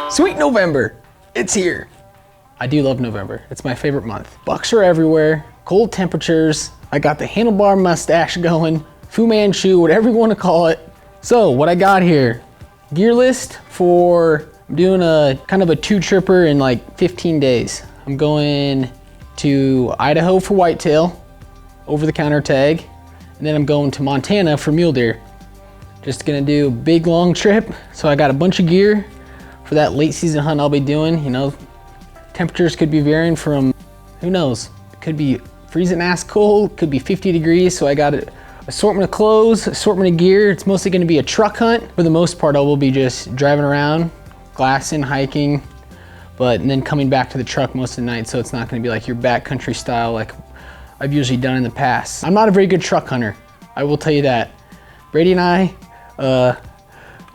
Sweet November, it's here. I do love November, it's my favorite month. Bucks are everywhere, cold temperatures, I got the handlebar mustache going, Fu Manchu, whatever you want to call it. So what I got here, gear list for, I'm doing a kind of a 2-tripper in like 15 days. I'm going to Idaho for whitetail, over the counter tag, and then I'm going to Montana for mule deer. Just gonna do a big long trip. So I got a bunch of gear for that late season hunt I'll be doing. You know, temperatures could be varying from, who knows, it could be freezing ass cold, could be 50 degrees. So I got an assortment of clothes, assortment of gear. It's mostly gonna be a truck hunt. For the most part, I will be just driving around, glassing, hiking, and then coming back to the truck most of the night. So it's not gonna be like your backcountry style like I've usually done in the past. I'm not a very good truck hunter, I will tell you that. Brady and I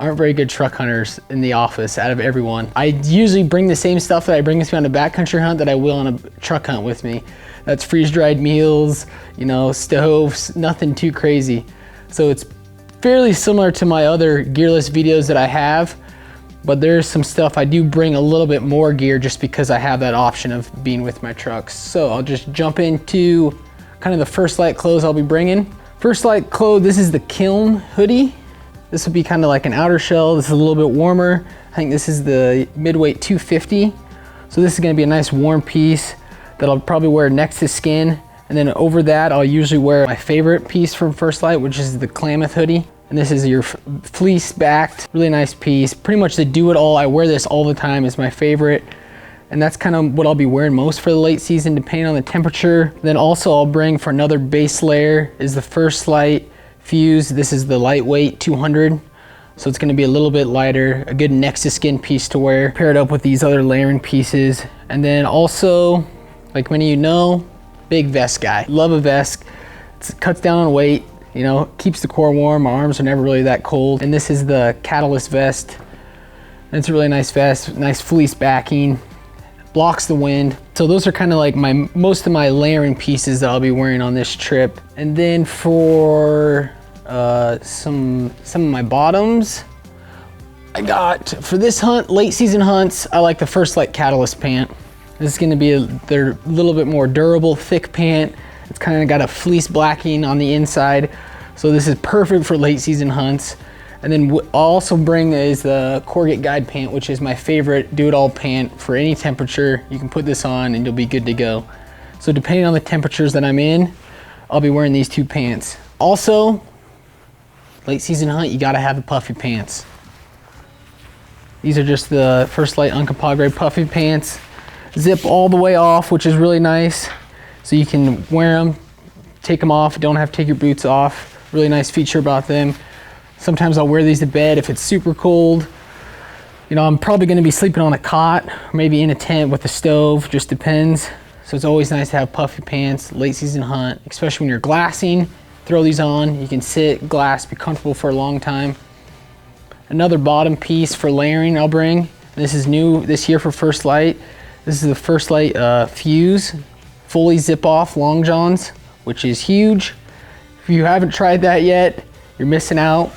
aren't very good truck hunters in the office out of everyone. I usually bring the same stuff that I bring with me on a backcountry hunt that I will on a truck hunt with me. That's freeze-dried meals, you know, stoves, nothing too crazy. So it's fairly similar to my other gearless videos that I have, but there's some stuff I do bring a little bit more gear just because I have that option of being with my trucks. So I'll just jump into kind of the First Light clothes I'll be bringing. First Light clothes, this is the KILN hoodie. This would be kind of like an outer shell. This is a little bit warmer. I think this is the midweight 250. So this is gonna be a nice warm piece that I'll probably wear next to skin. And then over that, I'll usually wear my favorite piece from First Light, which is the KLAMATH hoodie. And this is your fleece backed, really nice piece. Pretty much the do-it-all. I wear this all the time, is my favorite. And that's kind of what I'll be wearing most for the late season, depending on the temperature. Then also I'll bring for another base layer is the First Light Fuse. This is the lightweight 200. So it's gonna be a little bit lighter, a good next to skin piece to wear. Pair it up with these other layering pieces. And then also, like many of you know, big vest guy. Love a vest. It cuts down on weight, you know, keeps the core warm. My arms are never really that cold. And this is the Catalyst vest. And it's a really nice vest, nice fleece backing, blocks the wind. So those are kind of like most of my layering pieces that I'll be wearing on this trip. And then for some of my bottoms, I got, for this hunt, late season hunts, I like the First Light Catalyst pant. This is gonna be they're a little bit more durable, thick pant. It's kind of got a fleece blacking on the inside. So this is perfect for late season hunts. And then I'll also bring is the CORRUGATE guide pant, which is my favorite do-it-all pant for any temperature. You can put this on and you'll be good to go. So depending on the temperatures that I'm in, I'll be wearing these two pants. Also, late season hunt, you gotta have the puffy pants. These are just the First Light UNCOMPHAGRE puffy pants. Zip all the way off, which is really nice. So you can wear them, take them off, don't have to take your boots off. Really nice feature about them. Sometimes I'll wear these to bed if it's super cold. You know, I'm probably gonna be sleeping on a cot, maybe in a tent with a stove, just depends. So it's always nice to have puffy pants, late season hunt, especially when you're glassing. Throw these on, you can sit, glass, be comfortable for a long time. Another bottom piece for layering I'll bring. This is new this year for First Light. This is the First Light Fuse, fully zip off long johns, which is huge. If you haven't tried that yet, you're missing out.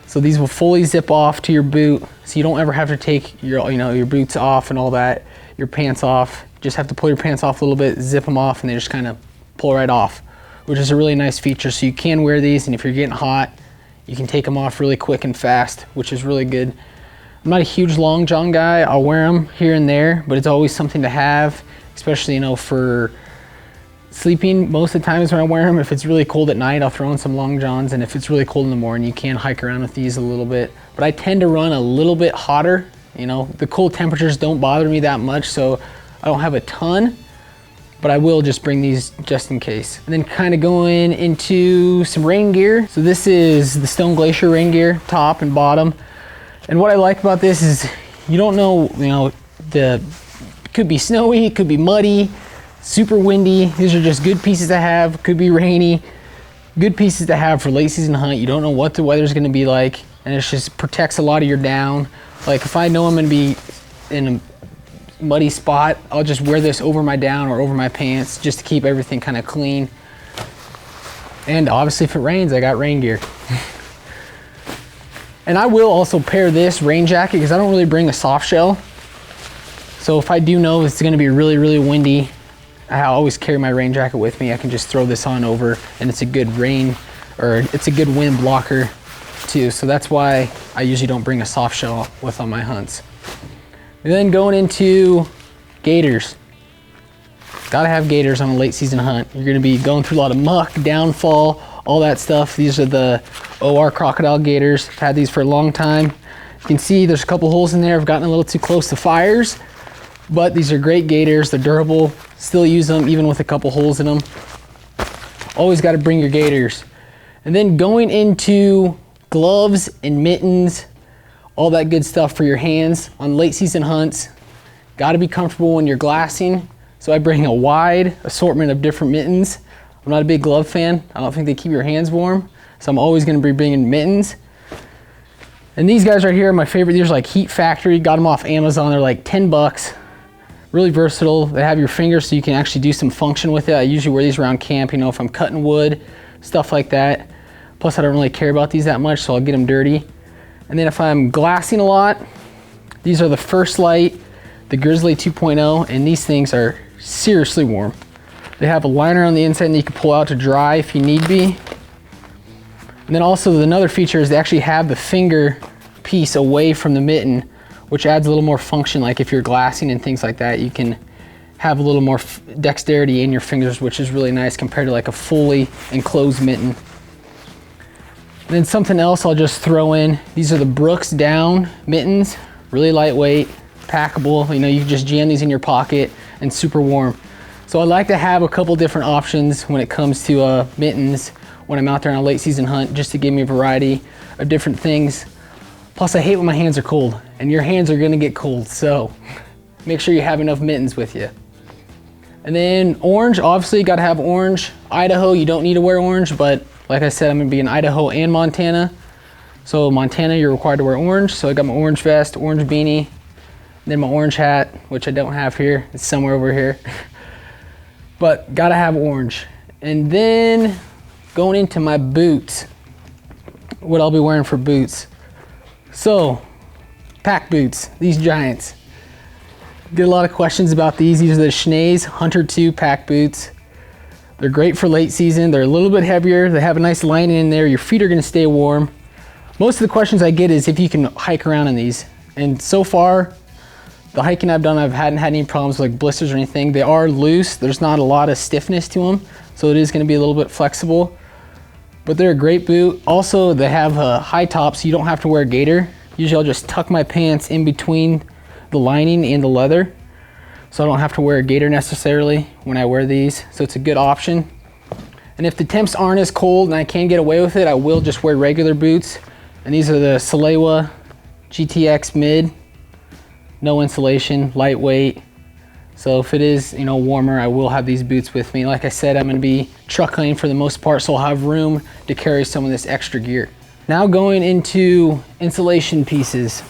So these will fully zip off to your boot, so you don't ever have to take your, your boots off and all that, your pants off. You just have to pull your pants off a little bit, zip them off, and they just kind of pull right off, which is a really nice feature. So you can wear these, and if you're getting hot, you can take them off really quick and fast, which is really good. I'm not a huge long john guy. I'll wear them here and there, but it's always something to have, especially, for sleeping. Most of the times when I wear them, if it's really cold at night, I'll throw in some long johns, and if it's really cold in the morning, you can hike around with these a little bit. But I tend to run a little bit hotter. The cold temperatures don't bother me that much, so I don't have a ton, but I will just bring these just in case. And then kind of going into some rain gear. So this is the Stone Glacier rain gear, top and bottom. And what I like about this is you don't know, it could be snowy, it could be muddy, super windy. These are just good pieces to have. Could be rainy. Good pieces to have for late season hunt. You don't know what the weather's gonna be like, and it just protects a lot of your down. Like if I know I'm gonna be in a muddy spot, I'll just wear this over my down or over my pants just to keep everything kind of clean. And obviously if it rains, I got rain gear. And I will also pair this rain jacket because I don't really bring a soft shell. So if I do know it's gonna be really, really windy, I always carry my rain jacket with me. I can just throw this on over and it's a good rain, or it's a good wind blocker too. So that's why I usually don't bring a soft shell with on my hunts. And then going into gaiters. Gotta have gaiters on a late season hunt. You're gonna be going through a lot of muck, downfall, all that stuff. These are the OR crocodile gaiters. I've had these for a long time. You can see there's a couple holes in there. I've gotten a little too close to fires, but these are great gaiters. They're durable. Still use them even with a couple holes in them. Always gotta bring your gaiters. And then going into gloves and mittens, all that good stuff for your hands on late season hunts. Gotta be comfortable when you're glassing. So I bring a wide assortment of different mittens. I'm not a big glove fan. I don't think they keep your hands warm. So I'm always gonna be bringing mittens. And these guys right here are my favorite. These are like Heat Factory, got them off Amazon. They're like 10 bucks. Really versatile. They have your fingers so you can actually do some function with it. I usually wear these around camp, you know, if I'm cutting wood, stuff like that. Plus I don't really care about these that much, so I'll get them dirty. And then if I'm glassing a lot, these are the First Light, the Grizzly 2.0, and these things are seriously warm. They have a liner on the inside that you can pull out to dry if you need be. And then also another feature is they actually have the finger piece away from the mitten, which adds a little more function. Like if you're glassing and things like that, you can have a little more dexterity in your fingers, which is really nice compared to like a fully enclosed mitten. And then something else I'll just throw in, these are the Brooks Down mittens, really lightweight, packable. You know, you can just jam these in your pocket and super warm. So I like to have a couple different options when it comes to mittens when I'm out there on a late season hunt, just to give me a variety of different things. Plus I hate when my hands are cold, and your hands are gonna get cold, so make sure you have enough mittens with you. And then orange, obviously you gotta have orange. Idaho, you don't need to wear orange, but like I said, I'm gonna be in Idaho and Montana. So Montana, you're required to wear orange. So I got my orange vest, orange beanie, and then my orange hat, which I don't have here. It's somewhere over here. But gotta have orange. And then going into my boots, what I'll be wearing for boots. So, pack boots, these giants. Get a lot of questions about these. These are the SCHNEES Hunter 2 pack boots. They're great for late season. They're a little bit heavier. They have a nice lining in there. Your feet are gonna stay warm. Most of the questions I get is if you can hike around in these. And so far, the hiking I've done, I hadn't had any problems with like blisters or anything. They are loose. There's not a lot of stiffness to them. So it is gonna be a little bit flexible. But they're a great boot. Also, they have a high top, so you don't have to wear a gaiter. Usually I'll just tuck my pants in between the lining and the leather, so I don't have to wear a gaiter necessarily when I wear these. So it's a good option. And if the temps aren't as cold and I can get away with it, I will just wear regular boots. And these are the SALEWA GTX mid, no insulation, lightweight. So if it is, you know, warmer, I will have these boots with me. Like I said, I'm gonna be truck hunting for the most part, so I'll have room to carry some of this extra gear. Now going into insulation pieces.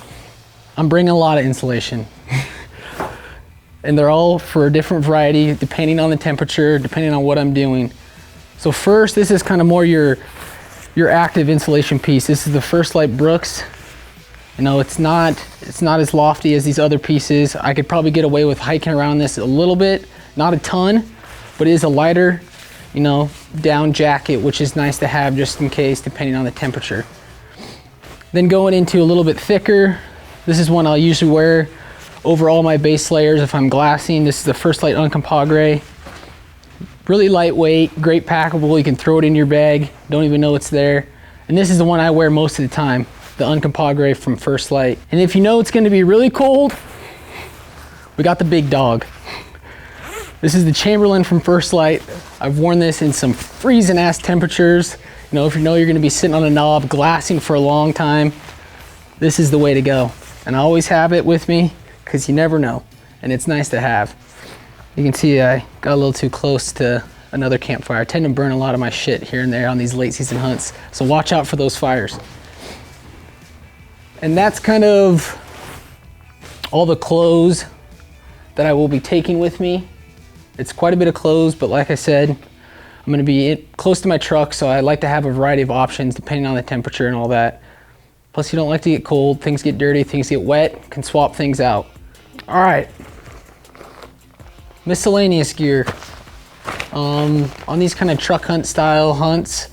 I'm bringing a lot of insulation. And they're all for a different variety, depending on the temperature, depending on what I'm doing. So first, this is kind of more your active insulation piece. This is the First Light Brooks. You know, it's not as lofty as these other pieces. I could probably get away with hiking around this a little bit, not a ton, but it is a lighter, you know, down jacket, which is nice to have just in case, depending on the temperature. Then going into a little bit thicker, this is one I'll usually wear over all my base layers if I'm glassing. This is the First Light UNCOMPHAGRE. Really lightweight, great packable. You can throw it in your bag, don't even know it's there. And this is the one I wear most of the time, the UNCOMPHAGRE from First Light. And if you know it's gonna be really cold, we got the big dog. This is the Chamberlin from First Light. I've worn this in some freezing ass temperatures. You know, if you know you're gonna be sitting on a knob glassing for a long time, this is the way to go. And I always have it with me because you never know. And it's nice to have. You can see I got a little too close to another campfire. I tend to burn a lot of my shit here and there on these late season hunts. So watch out for those fires. And that's kind of all the clothes that I will be taking with me. It's quite a bit of clothes, but like I said, I'm gonna be close to my truck, so I like to have a variety of options depending on the temperature and all that. Plus you don't like to get cold, things get dirty, things get wet, can swap things out. All right, miscellaneous gear. On these kind of truck hunt style hunts,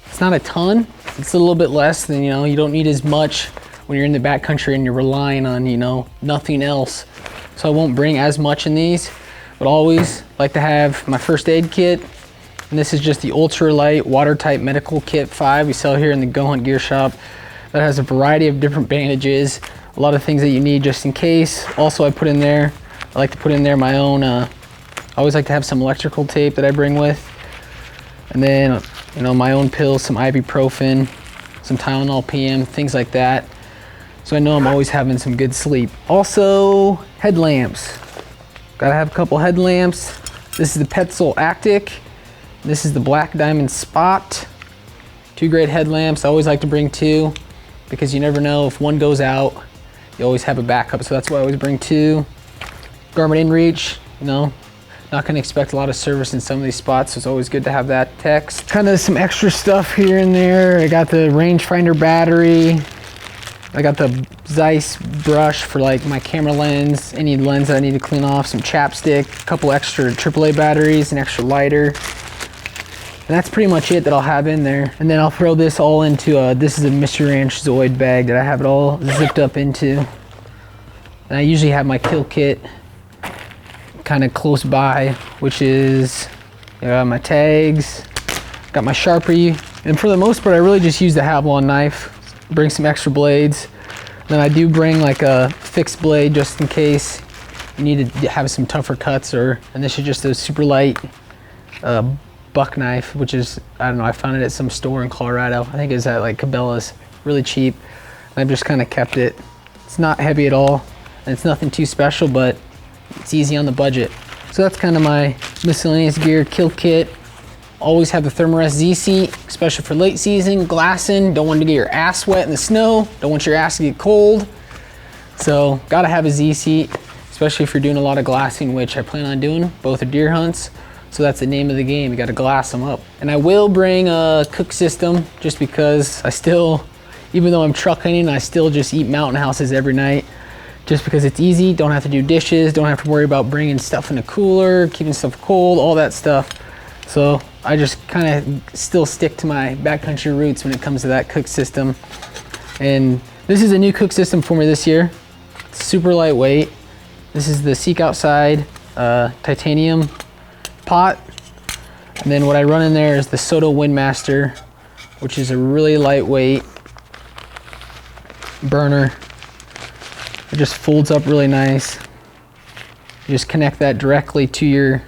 it's not a ton. It's a little bit less than, you know, you don't need as much when you're in the backcountry and you're relying on, you know, nothing else. So I won't bring as much in these, but always like to have my first aid kit. And this is just the ultralight watertight medical kit 5 we sell here in the goHUNT gear shop. That has a variety of different bandages, a lot of things that you need just in case. Also, I put in there, I like to put in there my own, I always like to have some electrical tape that I bring with. And then, you know, my own pills, some ibuprofen, some Tylenol PM, things like that. So I know I'm always having some good sleep. Also, headlamps. Gotta have a couple headlamps. This is the Petzl Actic. This is the Black Diamond Spot. 2 great headlamps. I always like to bring 2 because you never know if one goes out, you always have a backup. So that's why I always bring 2. GARMIN INREACH, you know, not gonna expect a lot of service in some of these spots, so it's always good to have that text. Kind of some extra stuff here and there. I got the rangefinder battery. I got the Zeiss brush for like my camera lens, any lens that I need to clean off, some chapstick, a couple extra AAA batteries, an extra lighter. And that's pretty much it that I'll have in there. And then I'll throw this all into, this is a Mystery Ranch ZOID bag that I have it all zipped up into. And I usually have my kill kit kind of close by, which is, you know, my tags, got my Sharpie. And for the most part, I really just use the HAVALON knife, bring some extra blades. Then I do bring like a fixed blade just in case you need to have some tougher cuts, and this is just a super light buck knife, which is, I don't know, I found it at some store in Colorado. I think it's at like Cabela's, really cheap. And I've just kind of kept it. It's not heavy at all, and it's nothing too special, but it's easy on the budget. So that's kind of my miscellaneous gear kill kit. Always have the THERM-A-REST Z-seat, especially for late season, glassing. Don't want to get your ass wet in the snow. Don't want your ass to get cold. So gotta have a Z-seat, especially if you're doing a lot of glassing, which I plan on doing. Both are deer hunts. So that's the name of the game. You got to glass them up. And I will bring a cook system just because I still, even though I'm truck hunting, I still just eat mountain houses every night just because it's easy. Don't have to do dishes. Don't have to worry about bringing stuff in a cooler, keeping stuff cold, all that stuff. So I just kind of still stick to my backcountry roots when it comes to that cook system. And this is a new cook system for me this year. It's super lightweight. This is the Seek Outside titanium pot, and then what I run in there is the SOTO WINDMASTER, which is a really lightweight burner. It just folds up really nice. You just connect that directly to your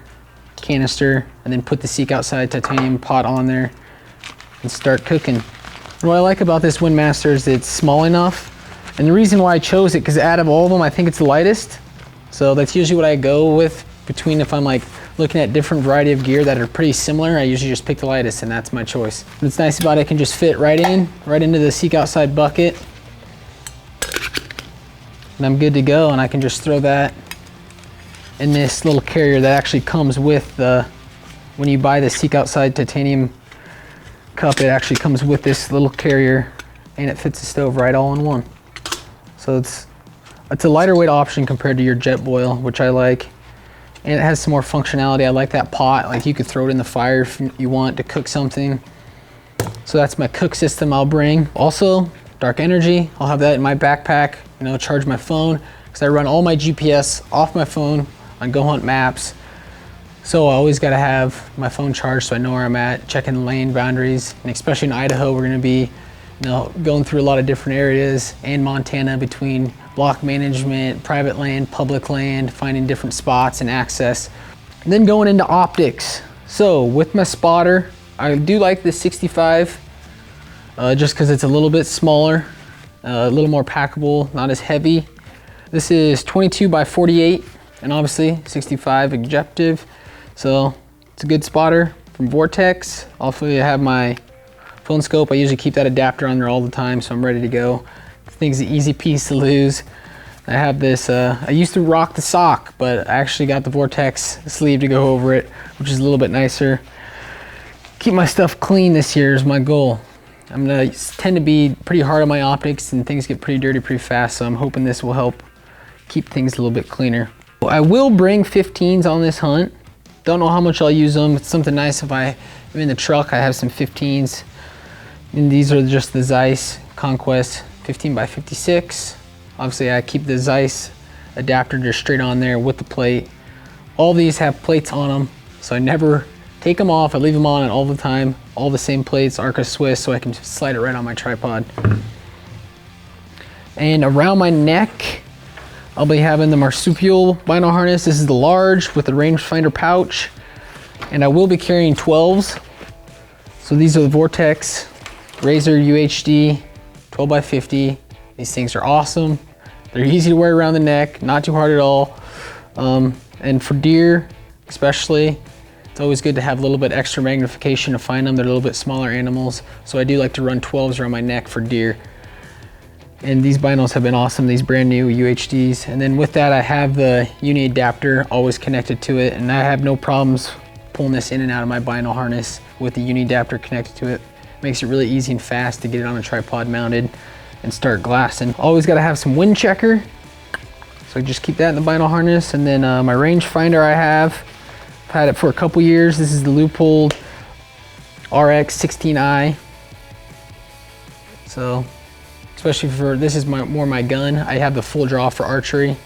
canister and then put the Seek Outside titanium pot on there and start cooking. And what I like about this WINDMASTER is it's small enough, and the reason why I chose it, because out of all of them I think it's the lightest, so that's usually what I go with. Between, if I'm like looking at different variety of gear that are pretty similar, I usually just pick the lightest, and that's my choice. What's nice about it, can just fit right into the Seek Outside bucket, and I'm good to go. And I can just throw that in this little carrier that actually comes with the, when you buy the Seek Outside titanium cup, it actually comes with this little carrier, and it fits the stove right all in one. So it's a lighter weight option compared to your Jetboil, which I like. And it has some more functionality. I like that pot. Like, you could throw it in the fire if you want to cook something. So that's my cook system I'll bring. Also, dark energy. I'll have that in my backpack. You know, charge my phone, because I run all my GPS off my phone on goHUNT maps. So I always got to have my phone charged so I know where I'm at, checking lane boundaries. And especially in Idaho, we're going to be, you know, going through a lot of different areas, and Montana, between block management, private land, public land, finding different spots and access. And then going into optics. So with my spotter, I do like the 65, just because it's a little bit smaller, a little more packable, not as heavy. This is 22 by 48, and obviously 65 objective. So it's a good spotter from Vortex. Also, I have my phone scope. I usually keep that adapter on there all the time, so I'm ready to go. This thing's an easy piece to lose. I have this, I used to rock the sock, but I actually got the Vortex sleeve to go over it, which is a little bit nicer. Keep my stuff clean this year is my goal. I'm gonna tend to be pretty hard on my optics, and things get pretty dirty pretty fast, so I'm hoping this will help keep things a little bit cleaner. I will bring 15s on this hunt. Don't know how much I'll use them. It's something nice if I am in the truck, I have some 15s. And these are just the Zeiss Conquest 15x56. Obviously I keep the Zeiss adapter just straight on there with the plate. All these have plates on them, so I never take them off. I leave them on all the time. All the same plates, Arca Swiss, so I can just slide it right on my tripod. And around my neck, I'll be having the marsupial vinyl harness. This is the large with the rangefinder pouch. And I will be carrying 12s. So these are the Vortex Razor UHD 12x50. These things are awesome. They're easy to wear around the neck, not too hard at all. And for deer, especially, it's always good to have a little bit extra magnification to find them. They're a little bit smaller animals. So I do like to run 12s around my neck for deer. And these binos have been awesome, these brand new UHDs. And then with that, I have the uni adapter always connected to it, and I have no problems pulling this in and out of my bino harness with the uni adapter connected to it. Makes it really easy and fast to get it on a tripod mounted and start glassing. Always gotta have some wind checker. So just keep that in the bino harness. And then my rangefinder I've had it for a couple years. This is the Leupold RX16i. So, especially for, this is more my gun. I have the full draw for archery,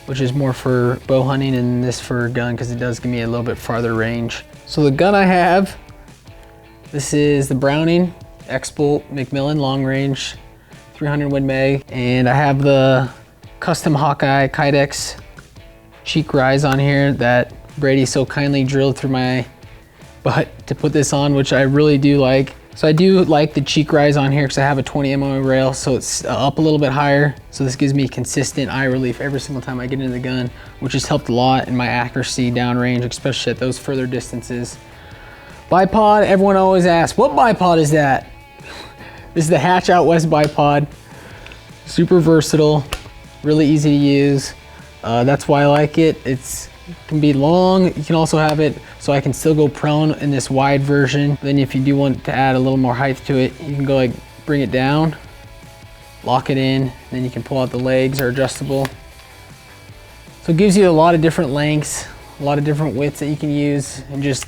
which is more for bow hunting, and this for gun because it does give me a little bit farther range. So the gun I have, this is the Browning X-Bolt Macmillan long range 300 Win Mag, and I have the custom Hawkeye Kydex cheek rise on here that Brady so kindly drilled through my butt to put this on, which I really do like. So I do like the cheek rise on here because I have a 20 mm rail, so it's up a little bit higher. So this gives me consistent eye relief every single time I get into the gun, which has helped a lot in my accuracy downrange, especially at those further distances. Bipod, everyone always asks, what bipod is that? This is the Hatch Out West bipod. Super versatile, really easy to use. That's why I like it. It can be long. You can also have it so I can still go prone in this wide version. Then if you do want to add a little more height to it, you can go like bring it down, lock it in, then you can pull out the legs are adjustable. So it gives you a lot of different lengths, a lot of different widths that you can use, and just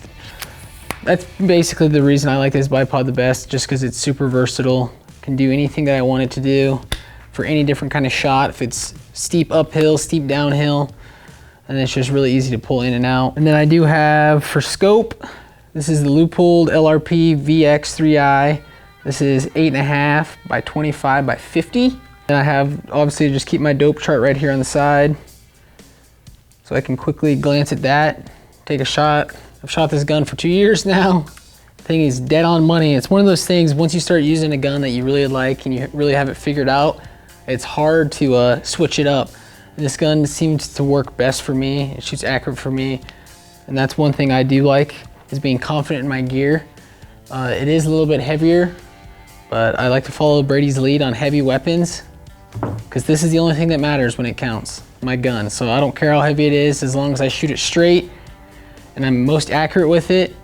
that's basically the reason I like this bipod the best, just because it's super versatile. Can do anything that I want it to do for any different kind of shot. If it's steep uphill, steep downhill, and it's just really easy to pull in and out. And then I do have for scope, this is the Leupold LRP VX3i. This is 8.5 by 25 by 50. And I have, obviously, just keep my dope chart right here on the side, so I can quickly glance at that, take a shot. I've shot this gun for 2 years now. The thing is dead on money. It's one of those things, once you start using a gun that you really like and you really have it figured out, it's hard to switch it up. This gun seems to work best for me. It shoots accurate for me. And that's one thing I do like, is being confident in my gear. It is a little bit heavier, but I like to follow Brady's lead on heavy weapons, because this is the only thing that matters when it counts, my gun. So I don't care how heavy it is, as long as I shoot it straight and I'm most accurate with it,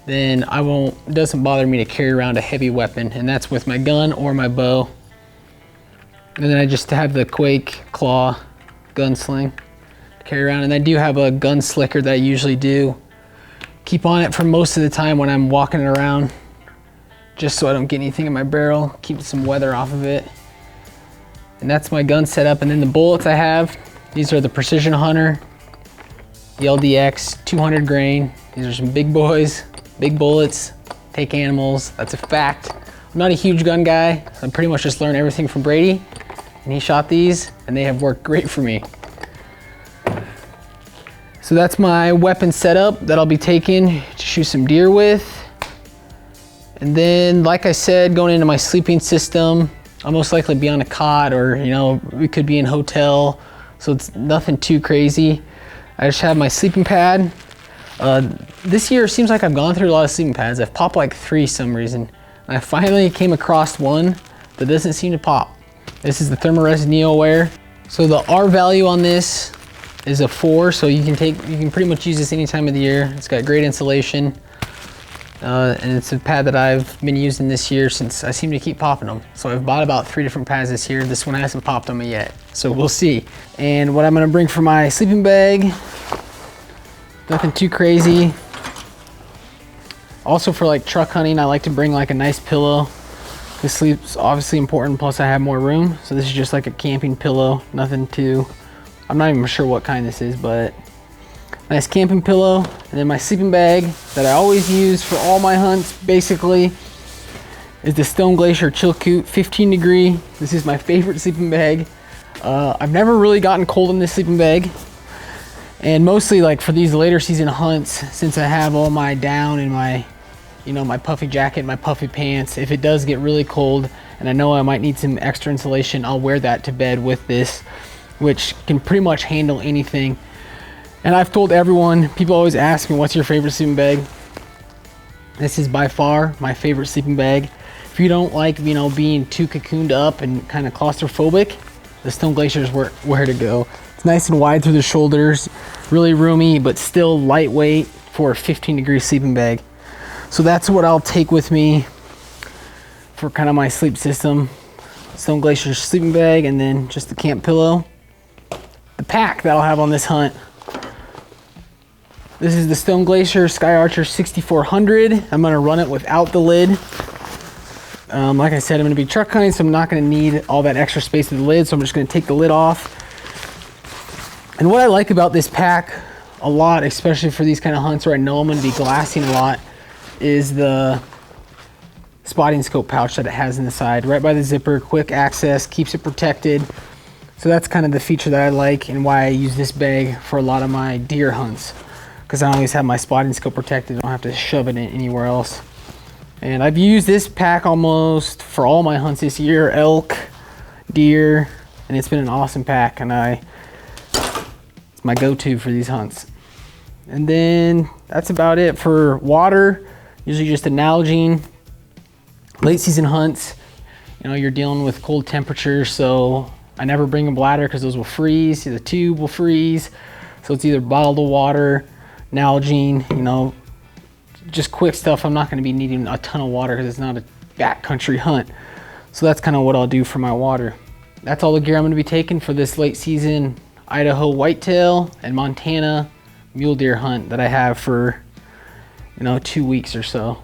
then it doesn't bother me to carry around a heavy weapon, and that's with my gun or my bow. And then I just have the Quake Claw gunsling to carry around, and I do have a gun slicker that I usually do keep on it for most of the time when I'm walking around, just so I don't get anything in my barrel, keep some weather off of it. And that's my gun setup. And then the bullets I have, these are the Precision Hunter ELD-X 200 grain. These are some big boys, big bullets, take animals, that's a fact. I'm not a huge gun guy, so I pretty much just learned everything from Brady, and he shot these and they have worked great for me. So that's my weapon setup that I'll be taking to shoot some deer with. And then, like I said, going into my sleeping system, I'll most likely be on a cot, or we could be in a hotel, so it's nothing too crazy. I just have my sleeping pad. This year it seems like I've gone through a lot of sleeping pads. I've popped like 3 some reason. And I finally came across one that doesn't seem to pop. This is the THERM-A-REST Neo Wear. So the R value on this is a 4, so you can pretty much use this any time of the year. It's got great insulation. And it's a pad that I've been using this year since I seem to keep popping them. So I've bought about 3 different pads this year. This one hasn't popped on me yet, so we'll see. And what I'm gonna bring for my sleeping bag, nothing too crazy. Also for like truck hunting, I like to bring like a nice pillow. This sleep's obviously important, plus I have more room. So this is just like a camping pillow, nothing too, I'm not even sure what kind this is, but nice camping pillow. And then my sleeping bag that I always use for all my hunts basically is the Stone Glacier Chilkoot 15 degree. This is my favorite sleeping bag. I've never really gotten cold in this sleeping bag. And mostly like for these later season hunts, since I have all my down and my, you know, my puffy jacket, my puffy pants, if it does get really cold and I know I might need some extra insulation, I'll wear that to bed with this, which can pretty much handle anything. And I've told everyone, people always ask me, what's your favorite sleeping bag? This is by far my favorite sleeping bag. If you don't like, you know, being too cocooned up and kind of claustrophobic, the Stone Glacier is where to go. It's nice and wide through the shoulders, really roomy, but still lightweight for a 15 degree sleeping bag. So that's what I'll take with me for kind of my sleep system. Stone Glacier sleeping bag, and then just the camp pillow. The pack that I'll have on this hunt. This is the Stone Glacier Sky Archer 6400. I'm gonna run it without the lid. Like I said, I'm gonna be truck hunting, so I'm not gonna need all that extra space of the lid, so I'm just gonna take the lid off. And what I like about this pack a lot, especially for these kind of hunts where I know I'm gonna be glassing a lot, is the spotting scope pouch that it has in the side. Right by the zipper, quick access, keeps it protected. So that's kind of the feature that I like and why I use this bag for a lot of my deer hunts, because I always have my spotting scope protected. I don't have to shove it in anywhere else. And I've used this pack almost for all my hunts this year, elk, deer, and it's been an awesome pack, and it's my go-to for these hunts. And then that's about it for water. Usually just a NALGENE. Late season hunts, you know, you're dealing with cold temperatures, so I never bring a bladder because those will freeze. The tube will freeze. So it's either bottled water, NALGENE, you know, just quick stuff. I'm not going to be needing a ton of water because it's not a backcountry hunt. So that's kind of what I'll do for my water. That's all the gear I'm going to be taking for this late season Idaho whitetail and Montana mule deer hunt that I have for, you know, 2 weeks or so.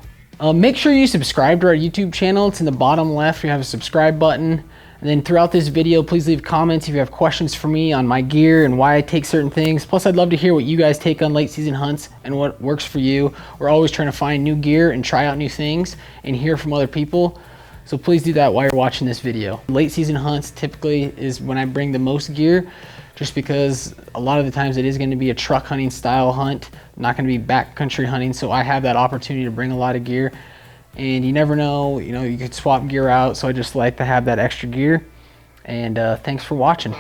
Make sure you subscribe to our YouTube channel. It's in the bottom left. You have a subscribe button. And then throughout this video, please leave comments if you have questions for me on my gear and why I take certain things. Plus, I'd love to hear what you guys take on late season hunts and what works for you. We're always trying to find new gear and try out new things and hear from other people. So please do that while you're watching this video. Late season hunts typically is when I bring the most gear, just because a lot of the times it is going to be a truck hunting style hunt, not going to be backcountry hunting. So I have that opportunity to bring a lot of gear. And you never know, you know, you could swap gear out. So I just like to have that extra gear. And thanks for watching.